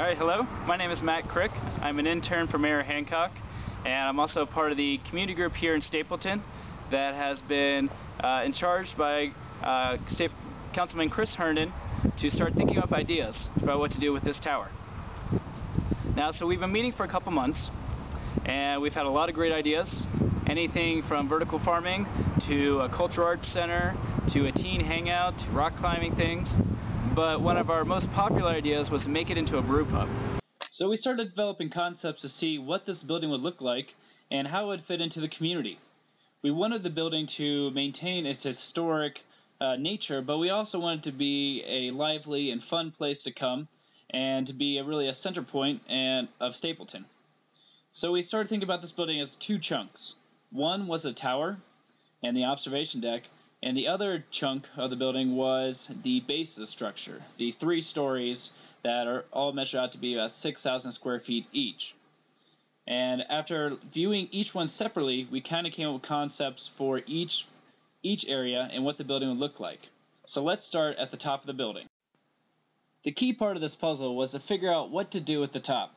Alright, hello. My name is Matt Krick. I'm an intern for Mayor Hancock, and I'm also part of the community group here in Stapleton that has been in charge by Councilman Chris Herndon to start thinking up ideas about what to do with this tower. Now, so we've been meeting for a couple months, and we've had a lot of great ideas. Anything from vertical farming to a cultural arts center to a teen hangout, to rock climbing things. But one of our most popular ideas was to make it into a brew pub. So we started developing concepts to see what this building would look like and how it would fit into the community. We wanted the building to maintain its historic nature, but we also wanted it to be a lively and fun place to come and to be really a center point of Stapleton. So we started thinking about this building as two chunks. One was a tower and the observation deck, and the other chunk of the building was the base of the structure, the 3 stories that are all measured out to be about 6,000 square feet each. And after viewing each one separately, we kind of came up with concepts for each area and what the building would look like. So let's start at the top of the building. The key part of this puzzle was to figure out what to do at the top.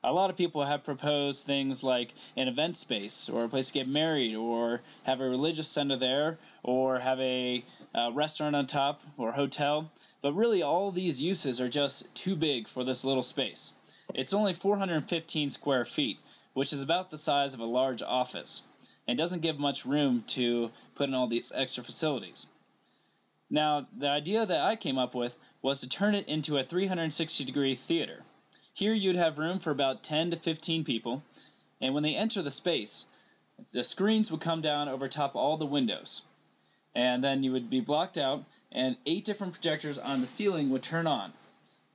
A lot of people have proposed things like an event space, or a place to get married, or have a religious center there, or have a restaurant on top, or hotel. But really all these uses are just too big for this little space. It's only 415 square feet, which is about the size of a large office, and doesn't give much room to put in all these extra facilities. Now, the idea that I came up with was to turn it into a 360-degree theater. Here you'd have room for about 10 to 15 people, and when they enter the space, the screens would come down over top all the windows. And then you would be blocked out, and 8 different projectors on the ceiling would turn on.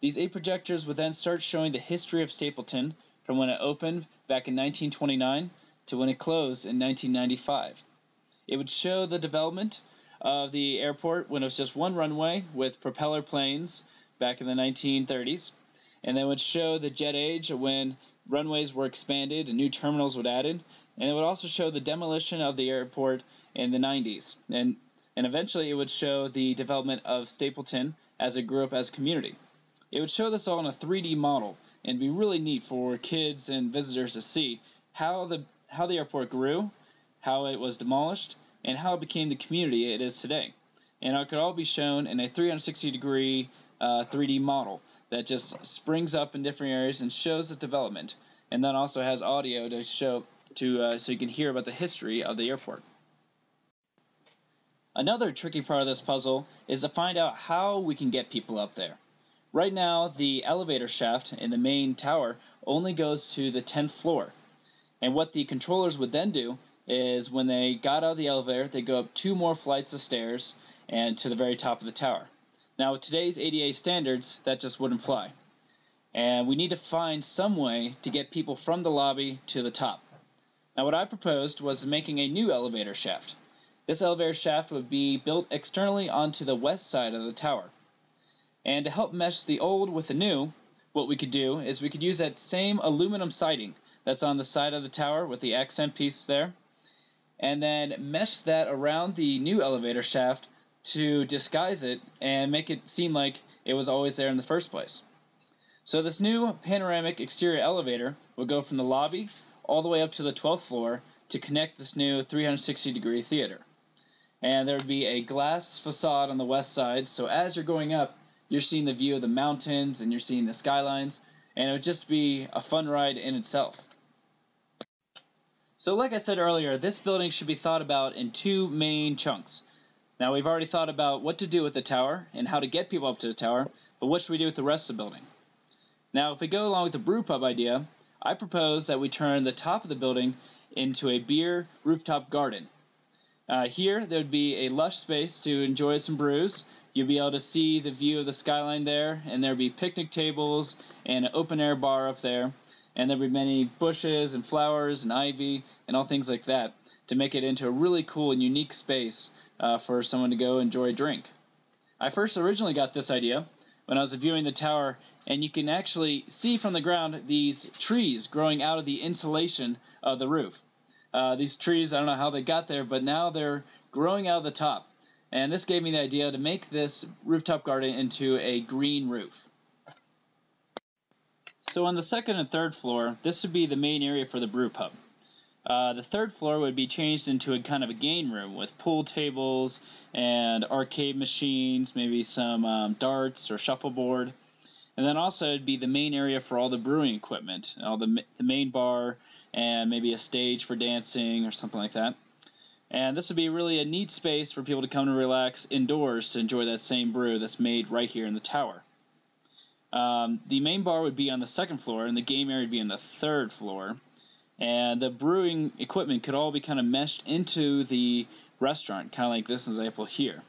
These 8 projectors would then start showing the history of Stapleton from when it opened back in 1929 to when it closed in 1995. It would show the development of the airport when it was just one runway with propeller planes back in the 1930s. And then would show the jet age when runways were expanded and new terminals were added. And it would also show the demolition of the airport in the 90s. And eventually it would show the development of Stapleton as it grew up as a community. It would show this all in a 3D model, and it'd be really neat for kids and visitors to see how the airport grew, how it was demolished, and how it became the community it is today. And it could all be shown in a 360-degree 3D model that just springs up in different areas and shows the development, and then also has audio to show so you can hear about the history of the airport. Another tricky part of this puzzle is to find out how we can get people up there. Right now, the elevator shaft in the main tower only goes to the 10th floor, and what the controllers would then do is when they got out of the elevator, they go up 2 more flights of stairs and to the very top of the tower. Now, with today's ADA standards, that just wouldn't fly. And we need to find some way to get people from the lobby to the top. Now, what I proposed was making a new elevator shaft. This elevator shaft would be built externally onto the west side of the tower. And to help mesh the old with the new, what we could do is we could use that same aluminum siding that's on the side of the tower with the accent piece there, and then mesh that around the new elevator shaft to disguise it and make it seem like it was always there in the first place. So this new panoramic exterior elevator would go from the lobby all the way up to the 12th floor to connect this new 360-degree theater. And there would be a glass facade on the west side, so as you're going up, you're seeing the view of the mountains and you're seeing the skylines, and it would just be a fun ride in itself. So like I said earlier, this building should be thought about in 2 main chunks. Now, we've already thought about what to do with the tower and how to get people up to the tower, but what should we do with the rest of the building? Now, if we go along with the brew pub idea, I propose that we turn the top of the building into a beer rooftop garden. Here, there would be a lush space to enjoy some brews. You'd be able to see the view of the skyline there, and there would be picnic tables and an open-air bar up there, and there would be many bushes and flowers and ivy and all things like that to make it into a really cool and unique space for someone to go enjoy a drink. I first originally got this idea when I was viewing the tower, and you can actually see from the ground these trees growing out of the insulation of the roof. These trees, I don't know how they got there, but now they're growing out of the top. And this gave me the idea to make this rooftop garden into a green roof. So on the second and third floor, this would be the main area for the brew pub. The third floor would be changed into a kind of a game room with pool tables and arcade machines, maybe some darts or shuffleboard. And then also it'd be the main area for all the brewing equipment, all the main bar and maybe a stage for dancing or something like that. And this would be really a neat space for people to come and relax indoors to enjoy that same brew that's made right here in the tower. The main bar would be on the second floor, and the game area would be on the third floor. And the brewing equipment could all be kind of meshed into the restaurant, kind of like this example here.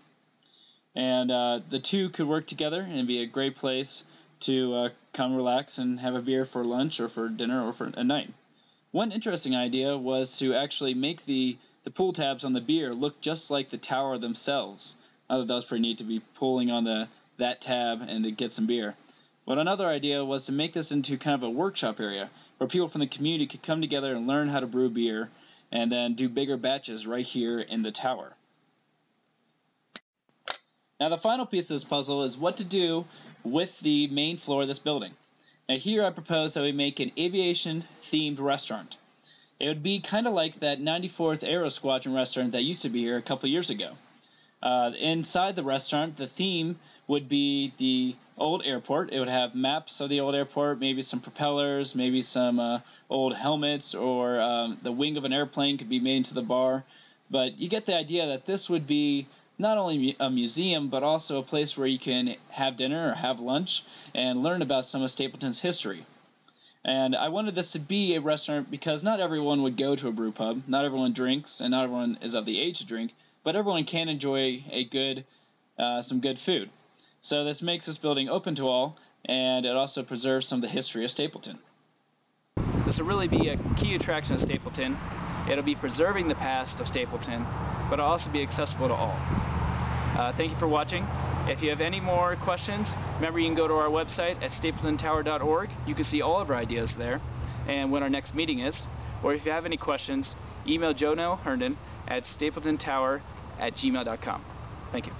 And the two could work together and be a great place to come relax and have a beer for lunch or for dinner or for a night. One interesting idea was to actually make the pull tabs on the beer look just like the tower themselves. I thought that was pretty neat to be pulling on that tab and to get some beer. But another idea was to make this into kind of a workshop area where people from the community could come together and learn how to brew beer and then do bigger batches right here in the tower. Now the final piece of this puzzle is what to do with the main floor of this building. Now here I propose that we make an aviation themed restaurant. It would be kind of like that 94th Aero Squadron restaurant that used to be here a couple years ago. Inside the restaurant, the theme would be the old airport. It would have maps of the old airport, maybe some propellers, maybe some old helmets, or the wing of an airplane could be made into the bar. But you get the idea that this would be not only a museum, but also a place where you can have dinner or have lunch and learn about some of Stapleton's history. And I wanted this to be a restaurant because not everyone would go to a brew pub, not everyone drinks, and not everyone is of the age to drink, but everyone can enjoy some good food. So this makes this building open to all, and it also preserves some of the history of Stapleton. This will really be a key attraction of Stapleton. It'll be preserving the past of Stapleton, but it'll also be accessible to all. Thank you for watching. If you have any more questions, remember you can go to our website at stapletontower.org. You can see all of our ideas there and when our next meeting is. Or if you have any questions, email Jonelle Herndon at stapletontower@gmail.com. Thank you.